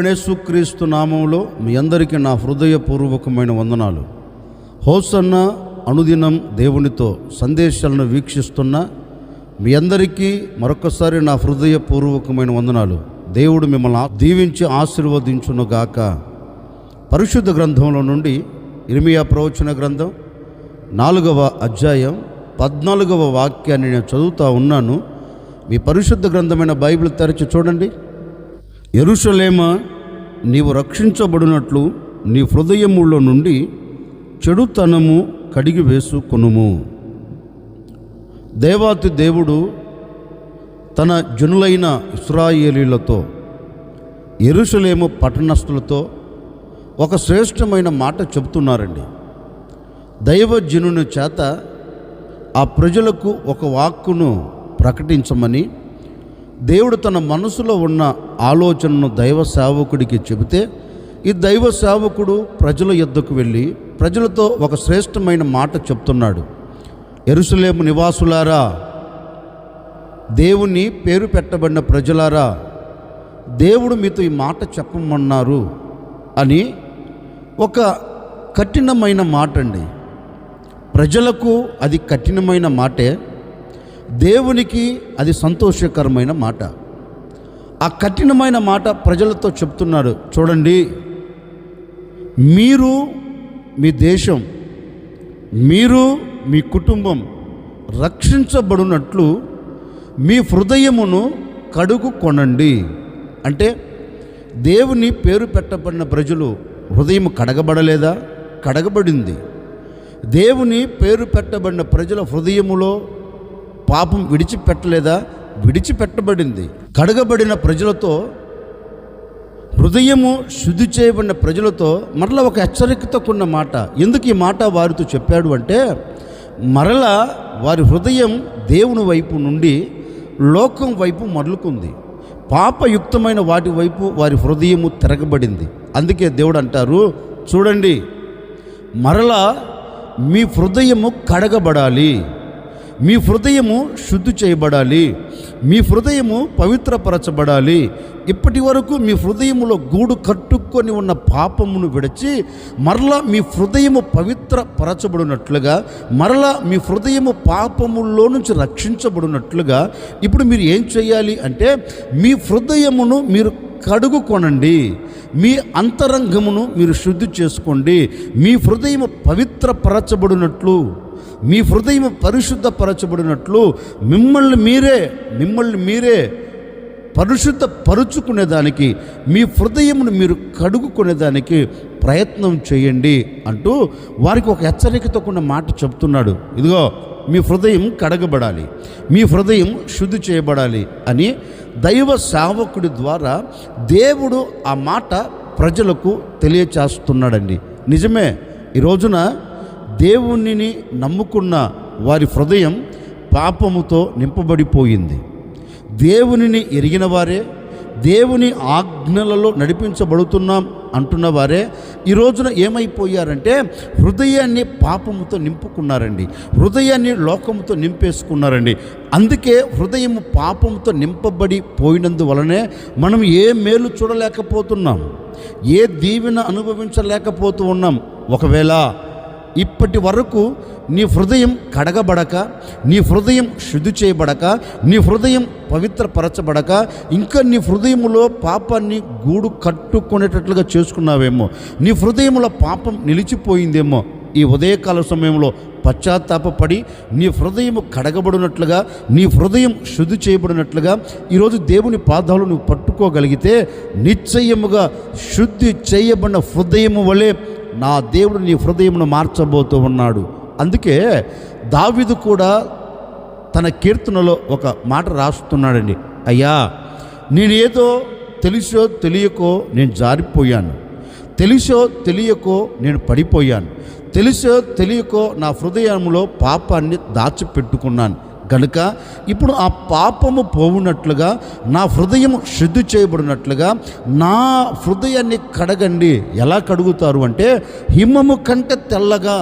ప్రభువైన యేసుక్రీస్తు నామములో మీ అందరికీ నా హృదయపూర్వకమైన వందనాలు. హోసన్న అనుదినం దేవునితో సందేశాలను వీక్షిస్తున్న మీ అందరికీ మరొకసారి నా హృదయపూర్వకమైన వందనాలు. దేవుడు మిమ్మల్ని దీవించి ఆశీర్వదించునుగాక. పరిశుద్ధ గ్రంథంలో నుండి ఇర్మియా ప్రవచన గ్రంథం 4వ అధ్యాయం 14వ వాక్యాన్ని నేను చదువుతూ ఉన్నాను. మీ పరిశుద్ధ గ్రంథమైన బైబిల్ తెరచి చూడండి. యెరూషలేమా, నీవు రక్షించబడినట్లు నీ హృదయములో నుండి చెడుతనము కడిగి వేసుకొనుము. దేవాతి దేవుడు తన జనులైన ఇశ్రాయేలీలతో, యెరూషలేము పట్టణస్థులతో ఒక శ్రేష్టమైన మాట చెబుతున్నారండి. దైవజనుని చేత ఆ ప్రజలకు ఒక వాక్కును ప్రకటించమని దేవుడు తన మనసులో ఉన్న ఆలోచనను దైవ సేవకుడికి చెబితే, ఈ దైవ సేవకుడు ప్రజల యొద్దకు వెళ్ళి ప్రజలతో ఒక శ్రేష్టమైన మాట చెప్తున్నాడు. యెరూషలేము నివాసులారా, దేవుని పేరు పెట్టబడిన ప్రజలారా, దేవుడు మీతో ఈ మాట చెప్పమన్నారు అని ఒక కఠినమైన మాట అండి. ప్రజలకు అది కఠినమైన మాటే, దేవునికి అది సంతోషకరమైన మాట. ఆ కఠినమైన మాట ప్రజలతో చెప్తున్నాడు. చూడండి, మీరు, మీ దేశం, మీరు, మీ కుటుంబం రక్షించబడినట్లు మీ హృదయమును కడుగుకొనండి. అంటే దేవుని పేరు పెట్టబడిన ప్రజలు హృదయం కడగబడలేదా? కడగబడింది. దేవుని పేరు పెట్టబడిన ప్రజల హృదయములో పాపం విడిచిపెట్టలేదా? విడిచిపెట్టబడింది. కడగబడిన ప్రజలతో, హృదయము శుద్ధి చేయబడిన ప్రజలతో మరలా ఒక హెచ్చరికతో కూడిన మాట. ఎందుకు ఈ మాట వారితో చెప్పాడు అంటే, మరలా వారి హృదయం దేవుని వైపు నుండి లోకం వైపు మరలుకుంది. పాపయుక్తమైన వాటి వైపు వారి హృదయము తిరగబడింది. అందుకే దేవుడు అంటారు, చూడండి, మరలా మీ హృదయము కడగబడాలి, మీ హృదయము శుద్ధి చేయబడాలి, మీ హృదయము పవిత్రపరచబడాలి. ఇప్పటి వరకు మీ హృదయములో గూడు కట్టుకొని ఉన్న పాపమును విడిచి మరలా మీ హృదయము పవిత్రపరచబడినట్లుగా, మరలా మీ హృదయము పాపములో నుంచి రక్షించబడినట్లుగా ఇప్పుడు మీరు ఏం చేయాలి అంటే, మీ హృదయమును మీరు కడుగుకొనండి, మీ అంతరంగమును మీరు శుద్ధి చేసుకోండి. మీ హృదయము పవిత్రపరచబడినట్లు, మీ హృదయం పరిశుద్ధపరచబడినట్లు మిమ్మల్ని మీరే పరిశుద్ధపరుచుకునేదానికి, మీ హృదయమును మీరు కడుగుకునేదానికి ప్రయత్నం చేయండి అంటూ వారికి ఒక హెచ్చరికతో కూడిన మాట చెప్తున్నాడు. ఇదిగో, మీ హృదయం కడగబడాలి, మీ హృదయం శుద్ధి చేయబడాలి అని దైవ సేవకుడి ద్వారా దేవుడు ఆ మాట ప్రజలకు తెలియచేస్తున్నాడండి. నిజమే, ఈ రోజున దేవునిని నమ్ముకున్న వారి హృదయం పాపముతో నింపబడిపోయింది. దేవునిని ఎరిగిన వారే, దేవుని ఆజ్ఞలలో నడిపించబడుతున్నాం అంటున్న వారే ఈ రోజున ఏమైపోయారంటే, హృదయాన్ని పాపముతో నింపుకున్నారండి, హృదయాన్ని లోకముతో నింపేసుకున్నారండి. అందుకే హృదయము పాపముతో నింపబడి పోయినందువలనే మనం ఏ మేలు చూడలేకపోతున్నాం, ఏ దీవెన అనుభవించలేకపోతూ ఉన్నాం. ఒకవేళ ఇప్పటి వరకు నీ హృదయం కడగబడక, నీ హృదయం శుద్ధి చేయబడక, నీ హృదయం పవిత్రపరచబడక, ఇంకా నీ హృదయములో పాపాన్ని గూడు కట్టుకునేటట్లుగా చేసుకున్నావేమో, నీ హృదయంలో పాపం నిలిచిపోయిందేమో, ఈ ఉదయకాల సమయంలో పశ్చాత్తాపడి నీ హృదయం కడగబడినట్లుగా, నీ హృదయం శుద్ధి చేయబడినట్లుగా ఈరోజు దేవుని పాదాలు నువ్వు పట్టుకోగలిగితే నిశ్చయముగా శుద్ధి చేయబడిన హృదయము వలె నా దేవుడు నీ హృదయమును మార్చబోతూ ఉన్నాడు. అందుకే దావీదు కూడా తన కీర్తనలో ఒక మాట రాస్తున్నాడండి. అయ్యా, నేనేదో తెలిసో తెలియకో నేను జారిపోయాను, తెలిసో తెలియకో నేను పడిపోయాను, తెలిసో తెలియకో నా హృదయంలో పాపాన్ని దాచిపెట్టుకున్నాను కనుక ఇప్పుడు ఆ పాపము పోవునట్లుగా, నా హృదయం శుద్ధి చేయబడినట్లుగా నా హృదయాన్ని కడగండి. ఎలా కడుగుతారు అంటే, హిమము కంటే తెల్లగా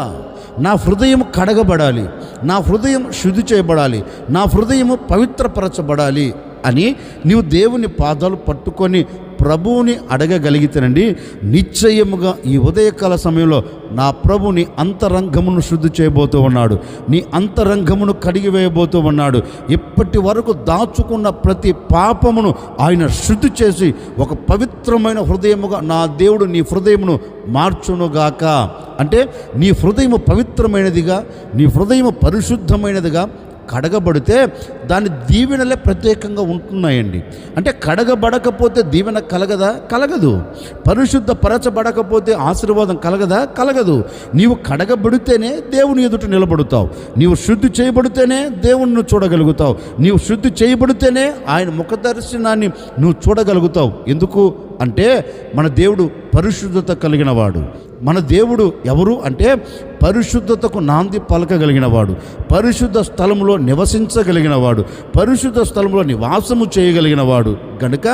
నా హృదయం కడగబడాలి, నా హృదయం శుద్ధి చేయబడాలి, నా హృదయము పవిత్రపరచబడాలి అని నీవు దేవుని పాదాలు పట్టుకొని ప్రభువుని అడగగలిగితేనండి, నిశ్చయముగా ఈ ఉదయకాల సమయంలో నా ప్రభు నీ అంతరంగమును శుద్ధి చేయబోతూ ఉన్నాడు, నీ అంతరంగమును కడిగివేయబోతూ ఉన్నాడు. ఇప్పటి వరకు దాచుకున్న ప్రతి పాపమును ఆయన శుద్ధి చేసి ఒక పవిత్రమైన హృదయముగా నా దేవుడు నీ హృదయమును మార్చునుగాక. అంటే నీ హృదయము పవిత్రమైనదిగా, నీ హృదయము పరిశుద్ధమైనదిగా కడగబడితే దాని దీవెనలే ప్రత్యేకంగా ఉంటున్నాయండి. అంటే కడగబడకపోతే దీవెన కలగదా? కలగదు. పరిశుద్ధపరచబడకపోతే ఆశీర్వాదం కలగదా? కలగదు. నీవు కడగబడితేనే దేవుని ఎదుట నిలబడుతావు. నీవు శుద్ధి చేయబడితేనే దేవుణ్ణి చూడగలుగుతావు. నీవు శుద్ధి చేయబడితేనే ఆయన ముఖదర్శనాన్ని నువ్వు చూడగలుగుతావు. ఎందుకు అంటే మన దేవుడు పరిశుద్ధత కలిగిన వాడు. మన దేవుడు ఎవరు అంటే పరిశుద్ధతకు నాంది పలకగలిగిన వాడు, పరిశుద్ధ స్థలంలో నివసించగలిగిన వాడు, పరిశుద్ధ స్థలంలో నివాసము చేయగలిగిన వాడు. కనుక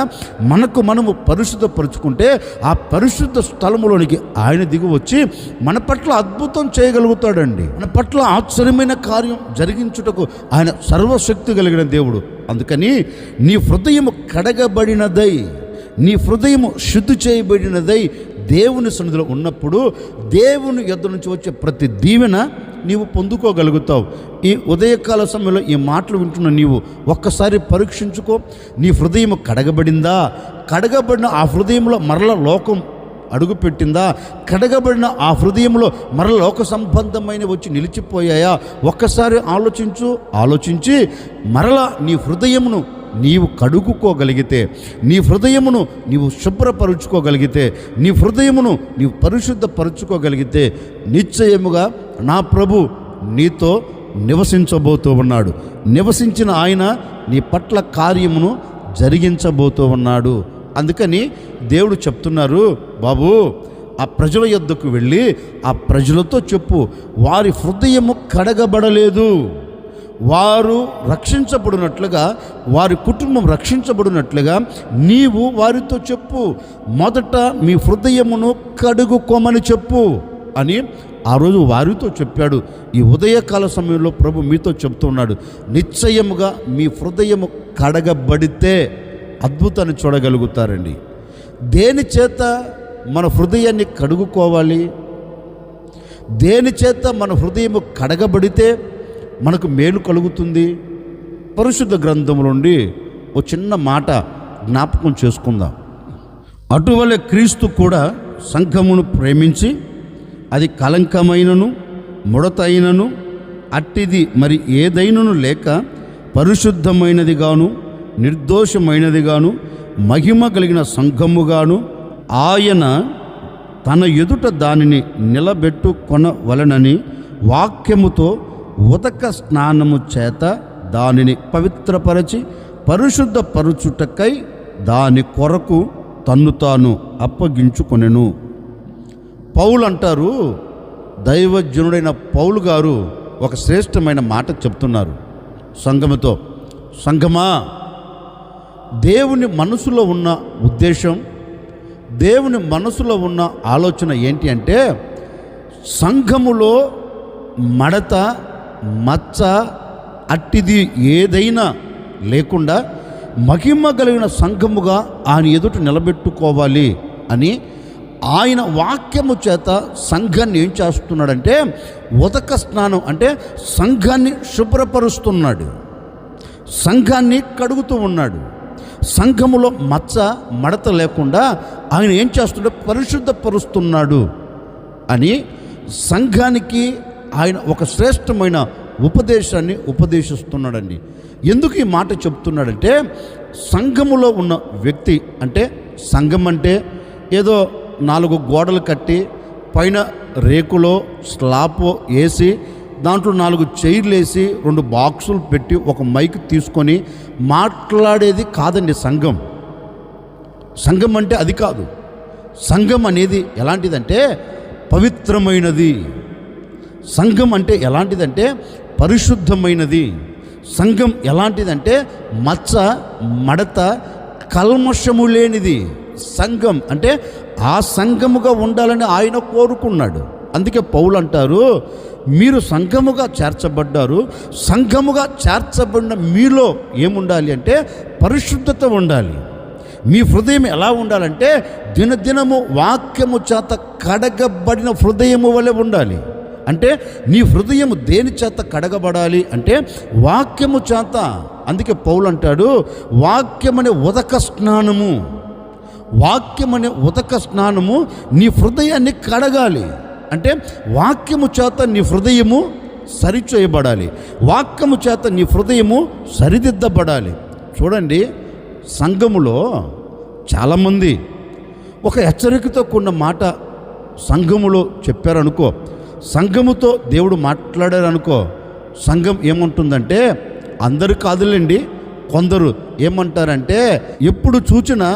మనము పరిశుద్ధపరుచుకుంటే ఆ పరిశుద్ధ స్థలములోనికి ఆయన దిగి వచ్చి మన పట్ల అద్భుతం చేయగలుగుతాడండి. మన పట్ల ఆశ్చర్యమైన కార్యం జరిగించుటకు ఆయన సర్వశక్తి కలిగిన దేవుడు. అందుకని నీ హృదయము కడగబడినదై, నీ హృదయము శుద్ధి చేయబడినదై దేవుని సన్నిధిలో ఉన్నప్పుడు దేవుని యొద్ద నుంచి వచ్చే ప్రతి దీవెన నీవు పొందుకోగలుగుతావు. ఈ ఉదయకాల సమయంలో ఈ మాటలు వింటున్న నీవు ఒక్కసారి పరీక్షించుకో. నీ హృదయం కడగబడిందా? కడగబడిన ఆ హృదయంలో మరల లోకం అడుగుపెట్టిందా? కడగబడిన ఆ హృదయంలో మరల లోక సంబంధమైన వచ్చి నిలిచిపోయాయా? ఒక్కసారి ఆలోచించి మరలా నీ హృదయమును నీవు కడుగుకోగలిగితే, నీ హృదయమును నీవు శుభ్రపరుచుకోగలిగితే, నీ హృదయమును నీవు పరిశుద్ధపరుచుకోగలిగితే నిశ్చయముగా నా ప్రభు నీతో నివసించబోతూ ఉన్నాడు. నివసించిన ఆయన నీ పట్ల కార్యమును జరిగించబోతూ ఉన్నాడు. అందుకని దేవుడు చెప్తున్నారు, బాబు ఆ ప్రజల యొద్దకు వెళ్ళి ఆ ప్రజలతో చెప్పు, వారి హృదయము కడగబడలేదు, వారు రక్షించబడినట్లుగా, వారి కుటుంబం రక్షించబడినట్లుగా నీవు వారితో చెప్పు. మొదట మీ హృదయమును కడుగుకోమని చెప్పు అని ఆ రోజు వారితో చెప్పాడు. ఈ ఉదయకాల సమయంలో ప్రభు మీతో చెప్తున్నాడు, నిశ్చయముగా మీ హృదయము కడగబడితే అద్భుతాన్ని చూడగలుగుతారండి. దేని చేత మన హృదయాన్ని కడుగుకోవాలి? దేని చేత మన హృదయము కడగబడితే మనకు మేలు కలుగుతుంది? పరిశుద్ధ గ్రంథం నుండి ఒక చిన్న మాట జ్ఞాపకం చేసుకుందాం. అటువలే క్రీస్తు కూడా సంఘమును ప్రేమించి అది కలంకమైనను ముడతైనను అట్టిది మరి ఏదైనను లేక పరిశుద్ధమైనదిగాను నిర్దోషమైనదిగాను మహిమ కలిగిన సంఘముగాను ఆయన తన ఎదుట దానిని నిలబెట్టుకొనవలెనని వాక్యముతో ఉదక స్నానము చేత దానిని పవిత్రపరచి పరిశుద్ధపరచుటకై దాని కొరకు తన్ను తాను అప్పగించుకొనెను. పౌలు అంటారు, దైవజనుడైన పౌలు గారు ఒక శ్రేష్టమైన మాట చెప్తున్నారు సంఘముతో. సంఘమా, దేవుని మనసులో ఉన్న ఉద్దేశం, దేవుని మనసులో ఉన్న ఆలోచన ఏంటి అంటే, సంఘములో మడత మచ్చ అట్టిది ఏదైనా లేకుండా మహిమ కలిగిన సంఘముగా ఆయన ఎదుట నిలబెట్టుకోవాలి అని ఆయన వాక్యము చేత సంఘాన్ని ఏం చేస్తున్నాడంటే, ఉదక స్నానం అంటే సంఘాన్ని శుభ్రపరుస్తున్నాడు, సంఘాన్ని కడుగుతూ ఉన్నాడు. సంఘములో మచ్చ మడత లేకుండా ఆయన ఏం చేస్తున్నాడు? పరిశుద్ధపరుస్తున్నాడు అని సంఘానికి ఆయన ఒక శ్రేష్టమైన ఉపదేశాన్ని ఉపదేశిస్తున్నాడండి. ఎందుకు ఈ మాట చెప్తున్నాడంటే, సంఘములో ఉన్న వ్యక్తి అంటే, సంఘం అంటే ఏదో 4 గోడలు కట్టి పైన రేకులో స్లాపో వేసి దాంట్లో 4 చైర్లు వేసి 2 బాక్సులు పెట్టి ఒక మైక్ తీసుకొని మాట్లాడేది కాదండి సంఘం. సంఘం అంటే అది కాదు. సంఘం అనేది ఎలాంటిదంటే పవిత్రమైనది. సంఘం అంటే ఎలాంటిదంటే పరిశుద్ధమైనది. సంఘం ఎలాంటిదంటే మచ్చ మడత కల్మషము లేనిది. సంఘం అంటే ఆ సంఘముగా ఉండాలని ఆయన కోరుకున్నాడు. అందుకే పౌలు అంటారు, మీరు సంఘముగా చేర్చబడ్డారు, సంఘముగా చేర్చబడిన మీలో ఏముండాలి అంటే పరిశుద్ధత ఉండాలి. మీ హృదయం ఎలా ఉండాలంటే దినదినము వాక్యము చేత కడగబడిన హృదయము వలె ఉండాలి. అంటే నీ హృదయం దేని చేత కడగబడాలి అంటే వాక్యము చేత. అందుకే పౌలు అంటాడు, వాక్యమనే ఉదక స్నానము, వాక్యమనే ఉదక స్నానము నీ హృదయాన్ని కడగాలి. అంటే వాక్యము చేత నీ హృదయము సరిచేయబడాలి, వాక్యము చేత నీ హృదయము సరిదిద్దబడాలి. చూడండి, సంఘములో చాలామంది ఒక హెచ్చరికతో కూడిన మాట సంఘములో చెప్పారనుకో, సంఘముతో దేవుడు మాట్లాడారనుకో, సంఘం ఏమంటుందంటే, అందరూ కాదులేండి, కొందరు ఏమంటారంటే, ఎప్పుడు చూచినా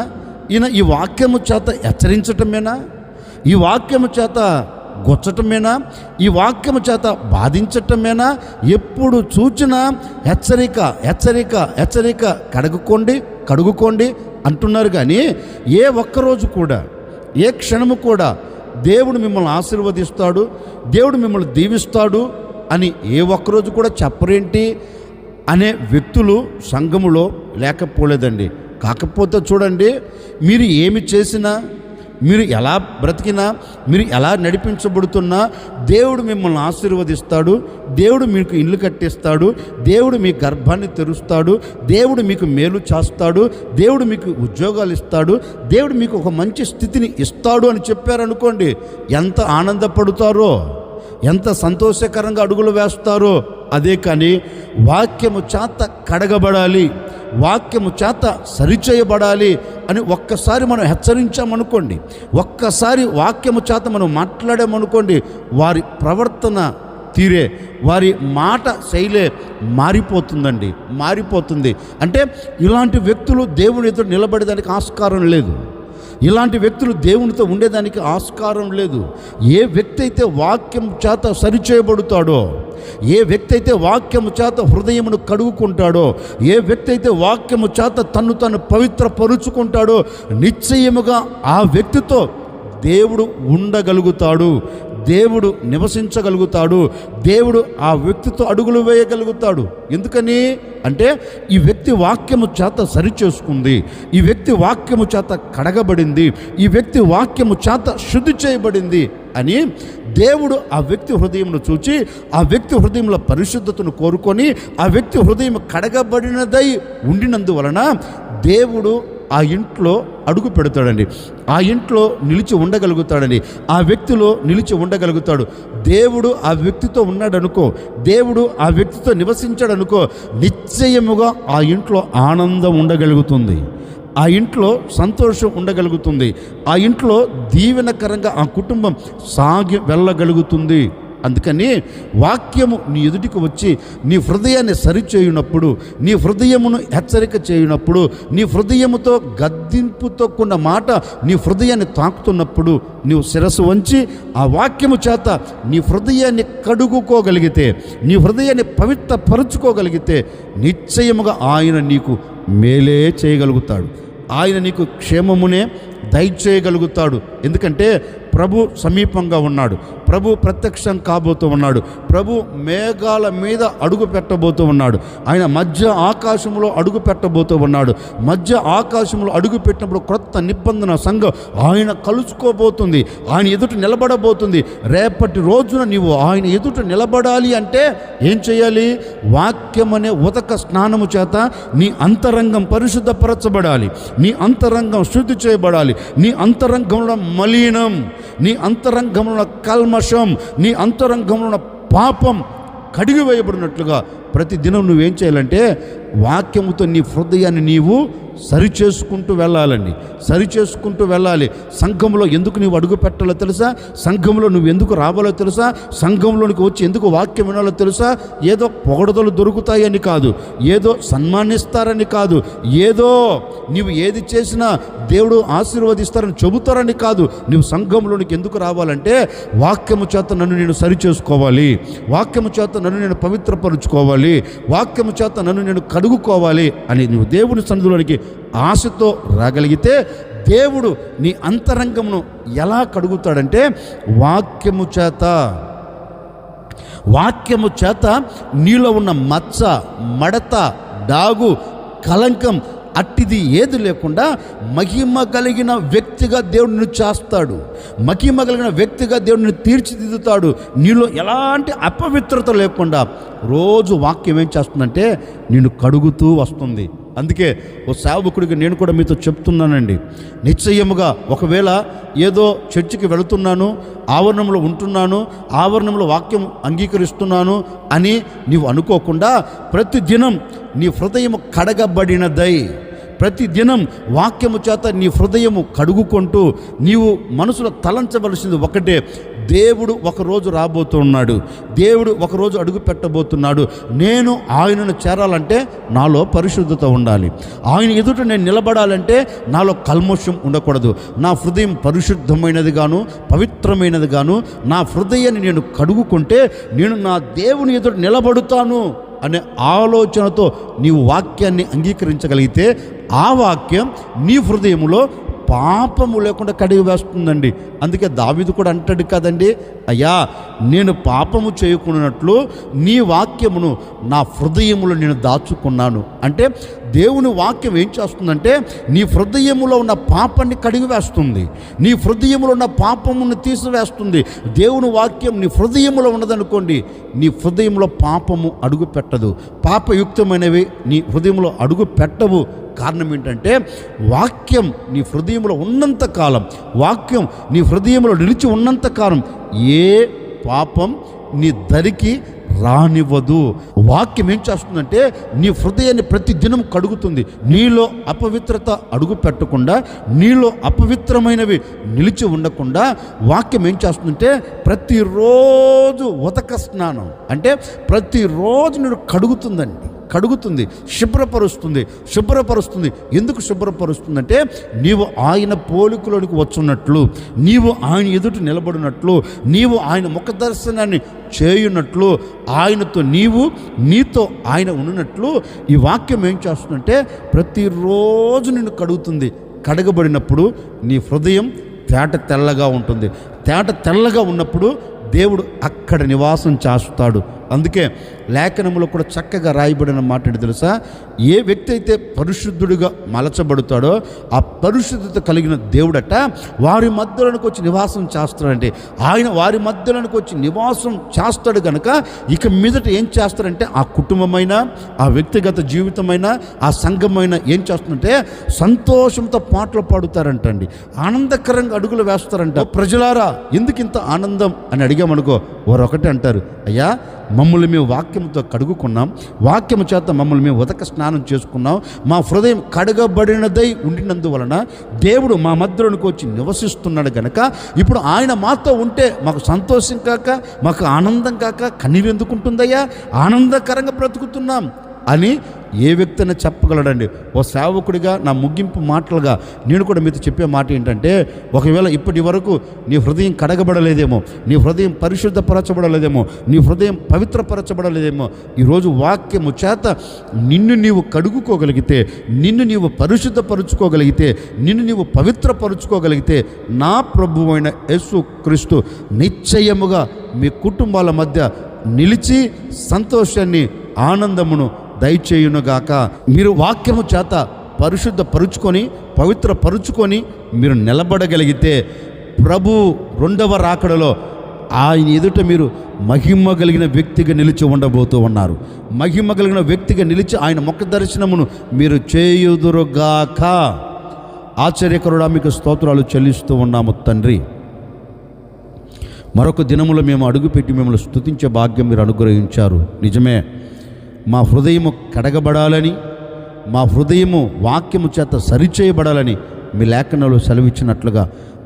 ఈయన ఈ వాక్యము చేత హెచ్చరించటమేనా, ఈ వాక్యము చేత గొచ్చటమేనా, ఈ వాక్యము చేత బాధించటమేనా, ఎప్పుడు చూచినా హెచ్చరిక హెచ్చరిక హెచ్చరిక, కడుగుకోండి అంటున్నారు. కానీ ఏ ఒక్కరోజు కూడా, ఏ క్షణము కూడా దేవుడు మిమ్మల్ని ఆశీర్వదిస్తాడు, దేవుడు మిమ్మల్ని దీవిస్తాడు అని ఏ ఒక్కరోజు కూడా చెప్పరేంటి అనే వ్యక్తులు సంఘములో లేకపోలేదండి. కాకపోతే చూడండి, మీరు ఏమి చేసినా, మీరు ఎలా బ్రతికినా, మీరు ఎలా నడిపించబడుతున్నా దేవుడు మిమ్మల్ని ఆశీర్వదిస్తాడు, దేవుడు మీకు ఇల్లు కట్టిస్తాడు, దేవుడు మీ గర్భాన్ని తెరుస్తాడు, దేవుడు మీకు మేలు చేస్తాడు, దేవుడు మీకు ఉద్యోగాలు ఇస్తాడు, దేవుడు మీకు ఒక మంచి స్థితిని ఇస్తాడు అని చెప్పారనుకోండి, ఎంత ఆనందపడతారో, ఎంత సంతోషకరంగా అడుగులు వేస్తారో. అదే కానీ వాక్యము చేత కడగబడాలి, వాక్యము చేత సరిచేయబడాలి అని ఒక్కసారి మనం హెచ్చరించామనుకోండి, ఒక్కసారి వాక్యము చేత మనం మాట్లాడామనుకోండి, వారి ప్రవర్తన తీరే, వారి మాట శైలే మారిపోతుందండి, మారిపోతుంది. అంటే ఇలాంటి వ్యక్తులు దేవుని ఎదుట నిలబడేదానికి ఆస్కారం లేదు, ఇలాంటి వ్యక్తులు దేవునితో ఉండేదానికి ఆస్కారం లేదు. ఏ వ్యక్తి అయితే వాక్యం చేత సరిచేయబడుతాడో, ఏ వ్యక్తి అయితే వాక్యము చేత హృదయమును కడుగుకుంటాడో, ఏ వ్యక్తి అయితే వాక్యము చేత తను పవిత్రపరుచుకుంటాడో, నిశ్చయముగా ఆ వ్యక్తితో దేవుడు ఉండగలుగుతాడు, దేవుడు నివసించగలుగుతాడు, దేవుడు ఆ వ్యక్తితో అడుగులు వేయగలుగుతాడు. ఎందుకని అంటే ఈ వ్యక్తి వాక్యము చేత సరిచేసుకుంది, ఈ వ్యక్తి వాక్యము చేత కడగబడింది, ఈ వ్యక్తి వాక్యము చేత శుద్ధి చేయబడింది అని దేవుడు ఆ వ్యక్తి హృదయమును చూచి, ఆ వ్యక్తి హృదయంలో పరిశుద్ధతను కోరుకొని, ఆ వ్యక్తి హృదయం కడగబడినదై ఉండినందువలన దేవుడు ఆ ఇంట్లో అడుగు పెడతాడండి, ఆ ఇంట్లో నిలిచి ఉండగలుగుతాడండి, ఆ వ్యక్తిలో నిలిచి ఉండగలుగుతాడు. దేవుడు ఆ వ్యక్తితో ఉన్నాడనుకో, దేవుడు ఆ వ్యక్తితో నివసించాడనుకో, నిశ్చయముగా ఆ ఇంట్లో ఆనందం ఉండగలుగుతుంది, ఆ ఇంట్లో సంతోషం ఉండగలుగుతుంది, ఆ ఇంట్లో దీవెనకరంగా ఆ కుటుంబం సాగి వెళ్ళగలుగుతుంది. అందుకని వాక్యము నీ ఎదుటికి వచ్చి నీ హృదయాన్ని సరిచేయునప్పుడు, నీ హృదయమును హెచ్చరిక చేయునప్పుడు, నీ హృదయముతో గద్దింపుతో కూడిన మాట నీ హృదయాన్ని తాకుతున్నప్పుడు, నీవు శిరస్సు వంచి ఆ వాక్యము చేత నీ హృదయాన్ని కడుగుకోగలిగితే, నీ హృదయాన్ని పవిత్రపరుచుకోగలిగితే, నిశ్చయముగా ఆయన నీకు మేలే చేయగలుగుతాడు, ఆయన నీకు క్షేమమునే దయచేయగలుగుతాడు. ఎందుకంటే ప్రభు సమీపంగా ఉన్నాడు, ప్రభు ప్రత్యక్షం కాబోతూ ఉన్నాడు, ప్రభు మేఘాల మీద అడుగు పెట్టబోతూ ఉన్నాడు, ఆయన మధ్య ఆకాశంలో అడుగు పెట్టబోతూ ఉన్నాడు. మధ్య ఆకాశంలో అడుగు పెట్టినప్పుడు క్రొత్త నిబంధన సంఘం ఆయన కలుసుకోబోతుంది, ఆయన ఎదుట నిలబడబోతుంది. రేపటి రోజున నీవు ఆయన ఎదుట నిలబడాలి అంటే ఏం చేయాలి? వాక్యం అనే ఉదక స్నానము చేత నీ అంతరంగం పరిశుద్ధపరచబడాలి, నీ అంతరంగం శుద్ధి చేయబడాలి, నీ అంతరంగంలో మలినం, నీ అంతరంగంలో కల్మషం, నీ అంతరంగంలో పాపం కడిగి వేయబడినట్లుగా ప్రతిదినం నువ్వేం చేయాలంటే వాక్యముతో నీ హృదయాన్ని నీవు సరిచేసుకుంటూ వెళ్ళాలండి, సరిచేసుకుంటూ వెళ్ళాలి. సంఘంలో ఎందుకు నీవు అడుగు పెట్టాలో తెలుసా? సంఘంలో నువ్వు ఎందుకు రావాలో తెలుసా? సంఘంలోనికి వచ్చి ఎందుకు వాక్యం వినాలో తెలుసా? ఏదో పొగడతలు దొరుకుతాయని కాదు, ఏదో సన్మానిస్తారని కాదు, ఏదో నీవు ఏది చేసినా దేవుడు ఆశీర్వదిస్తారని చెబుతారని కాదు. నువ్వు సంఘంలోనికి ఎందుకు రావాలంటే వాక్యము చేత నన్ను నేను సరిచేసుకోవాలి, వాక్యము చేత నన్ను నేను పవిత్రపరుచుకోవాలి, వాక్యము చేత నన్ను నేను కడుగుకోవాలి అని నువ్వు దేవుని సన్నిధిలోనికి ఆశతో రాగలిగితే దేవుడు నీ అంతరంగమును ఎలా కడుగుతాడంటే వాక్యము చేత. వాక్యము చేత నీలో ఉన్న మచ్చ, మడత, డాగు, కలంకం అట్టిది ఏది లేకుండా మహిమ కలిగిన వ్యక్తిగా దేవుడిని చేస్తాడు. మహిమ కలిగిన వ్యక్తిగా దేవుడిని తీర్చిదిద్దుతాడు. నీలో ఎలాంటి అపవిత్రత లేకుండా రోజు వాక్యం ఏం చేస్తుందంటే నిన్ను కడుగుతూ వస్తుంది. అందుకే ఓ సేవకుడికి నేను కూడా మీతో చెప్తున్నానండి, నిశ్చయముగా ఒకవేళ ఏదో చర్చికి వెళుతున్నాను, ఆవరణంలో ఉంటున్నాను, ఆవరణంలో వాక్యం అంగీకరిస్తున్నాను అని నీవు అనుకోకుండా ప్రతిదినం నీ హృదయం కడగబడినదై, ప్రతిదినం వాక్యము చేత నీ హృదయము కడుగుకుంటూ నీవు మనసులో తలంచవలసింది ఒకటే, దేవుడు ఒకరోజు రాబోతున్నాడు, దేవుడు ఒకరోజు అడుగు పెట్టబోతున్నాడు. నేను ఆయనను చేరాలంటే నాలో పరిశుద్ధత ఉండాలి, ఆయన ఎదుట నేను నిలబడాలంటే నాలో కల్మషం ఉండకూడదు. నా హృదయం పరిశుద్ధమైనది గాను పవిత్రమైనది గాను నా హృదయాన్ని నేను కడుగుకుంటే నేను నా దేవుని ఎదుట నిలబడుతాను అనే ఆలోచనతో నీవు వాక్యాన్ని అంగీకరించగలిగితే ఆ వాక్యం నీ హృదయంలో పాపము లేకుండా కడిగి వేస్తుందండి. అందుకే దావీదు కూడా అంటాడు కదండి, అయ్యా నేను పాపము చేయకున్నట్లు నీ వాక్యమును నా హృదయములో నేను దాచుకున్నాను. అంటే దేవుని వాక్యం ఏం చేస్తుందంటే నీ హృదయములో ఉన్న పాపాన్ని కడిగి వేస్తుంది, నీ హృదయములో ఉన్న పాపమును తీసివేస్తుంది. దేవుని వాక్యం నీ హృదయములో ఉన్నదనుకోండి, నీ హృదయంలో పాపము అడుగు పెట్టదు, పాపయుక్తమైనవి నీ హృదయంలో అడుగు పెట్టవు. కారణం ఏంటంటే వాక్యం నీ హృదయంలో ఉన్నంతకాలం, వాక్యం నీ హృదయంలో నిలిచి ఉన్నంతకాలం ఏ పాపం నీ దరికి రానివ్వదు. వాక్యం ఏం చేస్తుందంటే నీ హృదయాన్ని ప్రతి దినం కడుగుతుంది. నీలో అపవిత్రత అడుగు పెట్టకుండా, నీలో అపవిత్రమైనవి నిలిచి ఉండకుండా వాక్యం ఏం చేస్తుందంటే ప్రతిరోజు ఉదక స్నానం అంటే ప్రతిరోజు నేను కడుగుతుంది, శుభ్రపరుస్తుంది. ఎందుకు శుభ్రపరుస్తుందంటే నీవు ఆయన పోలికలోనికి వచ్చున్నట్లు, నీవు ఆయన ఎదుట నిలబడినట్లు, నీవు ఆయన ముఖ దర్శనాన్ని చేయున్నట్లు, ఆయనతో నీతో ఆయన ఉన్నట్లు ఈ వాక్యం ఏం చేస్తుందంటే ప్రతిరోజు నిన్ను కడుగుతుంది. కడగబడినప్పుడు నీ హృదయం తేట తెల్లగా ఉంటుంది. తేట తెల్లగా ఉన్నప్పుడు దేవుడు అక్కడ నివాసం చేస్తాడు. అందుకే లేఖనంలో కూడా చక్కగా రాయబడిన మాట ఏంటి తెలుసా, ఏ వ్యక్తి అయితే పరిశుద్ధుడిగా మలచబడతాడో ఆ పరిశుద్ధత కలిగిన దేవుడట వారి మధ్యలోనికి వచ్చి నివాసం చేస్తాడంటే, ఆయన వారి మధ్యలోనికి వచ్చి నివాసం చేస్తాడు కనుక ఇక మీదట ఏం చేస్తారంటే ఆ కుటుంబమైనా, ఆ వ్యక్తిగత జీవితమైనా, ఆ సంఘమైనా ఏం చేస్తుందంటే సంతోషంతో పాటలు పాడుతారంటండి, ఆనందకరంగా అడుగులు వేస్తారంట. ప్రజలారా ఎందుకు ఇంత ఆనందం అని అడిగామనుకో, వారు ఒకటే అంటారు, అయ్యా మమ్మల్ని మేము వాక్యంతో కడుగుకున్నాం, వాక్యము చేత మమ్మల్ని మేము ఉదక స్నానం చేసుకున్నాం, మా హృదయం కడగబడినదై ఉండినందువలన దేవుడు మా మధ్యలోనికి వచ్చి నివసిస్తున్నాడు గనక ఇప్పుడు ఆయన మాతో ఉంటే మాకు సంతోషం కాక, మాకు ఆనందం కాక కన్నీరు ఎందుకుంటుందయ్యా, ఆనందకరంగా బ్రతుకుతున్నాం అని ఏ వ్యక్తి అయినా చెప్పగలడండి. ఓ సేవకుడిగా నా ముగింపు మాటలుగా నేను కూడా మీతో చెప్పే మాట ఏంటంటే, ఒకవేళ ఇప్పటి వరకు నీ హృదయం కడగబడలేదేమో, నీ హృదయం పరిశుద్ధపరచబడలేదేమో, నీ హృదయం పవిత్రపరచబడలేదేమో, ఈరోజు వాక్యము చేత నిన్ను నీవు కడుగుకోగలిగితే, నిన్ను నీవు పరిశుద్ధపరుచుకోగలిగితే, నిన్ను నీవు పవిత్రపరుచుకోగలిగితే నా ప్రభువైన యేసు క్రీస్తు నిశ్చయముగా మీ కుటుంబాల మధ్య నిలిచి సంతోషాన్ని, ఆనందమును దయచేయునుగాక. మీరు వాక్యము చేత పరిశుద్ధపరుచుకొని పవిత్రపరుచుకొని మీరు నిలబడగలిగితే ప్రభు రెండవ రాకడలో ఆయన ఎదుట మీరు మహిమ కలిగిన వ్యక్తిగా నిలిచి ఉండబోతూ ఉన్నారు. మహిమ కలిగిన వ్యక్తిగా నిలిచి ఆయన ముఖ దర్శనమును మీరు చేయుదురుగాక. ఆశ్చర్యకరుడా మీకు స్తోత్రాలు చెల్లిస్తూ ఉన్నాము తండ్రి. మరొక దినములో మేము అడుగుపెట్టి మిమ్మల్ని స్తుతించే భాగ్యం మీరు అనుగ్రహించారు. నిజమే, మా హృదయము కడగబడాలని, మా హృదయము వాక్యము చేత సరిచేయబడాలని మీ లేఖనాలు సెలవిచ్చినట్లుగా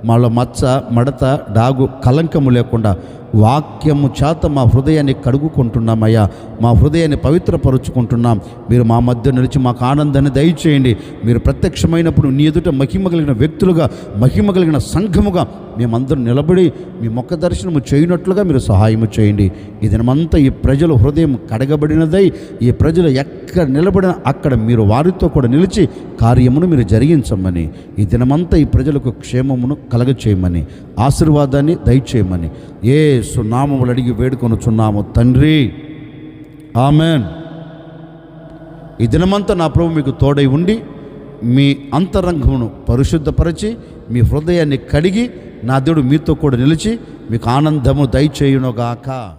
మాలో మచ్చ, మడత, డాగు, కలంకము లేకుండా వాక్యము చేత మా హృదయాన్ని కడుగుకుంటున్నామయ్యా, మా హృదయాన్ని పవిత్రపరుచుకుంటున్నాం. మీరు మా మధ్య నిలిచి మాకు ఆనందాన్ని దయచేయండి. మీరు ప్రత్యక్షమైనప్పుడు నీ ఎదుట మహిమ కలిగిన వ్యక్తులుగా, మహిమ కలిగిన సంఘముగా మేమందరం నిలబడి మీ ముఖ దర్శనము చేయనట్లుగా మీరు సహాయము చేయండి. ఈ దినమంతా ఈ ప్రజల హృదయం కడగబడినదై ఈ ప్రజలు ఎక్కడ నిలబడిన అక్కడ మీరు వారితో కూడా నిలిచి కార్యమును మీరు జరిగించమని, ఈ దినమంతా ఈ ప్రజలకు క్షేమమును కలగచేయమని, ఆశీర్వాదాన్ని దయచేయమని యేసు నామములు అడిగి వేడుకొనుచున్నాము తండ్రి, ఆమెన్. ఈ దినమంతా నా ప్రభు మీకు తోడై ఉండి మీ అంతరంగమును పరిశుద్ధపరిచి మీ హృదయాన్ని కడిగి నా దేవుడు మీతో కూడా నిలిచి మీకు ఆనందము దయచేయునుగాక.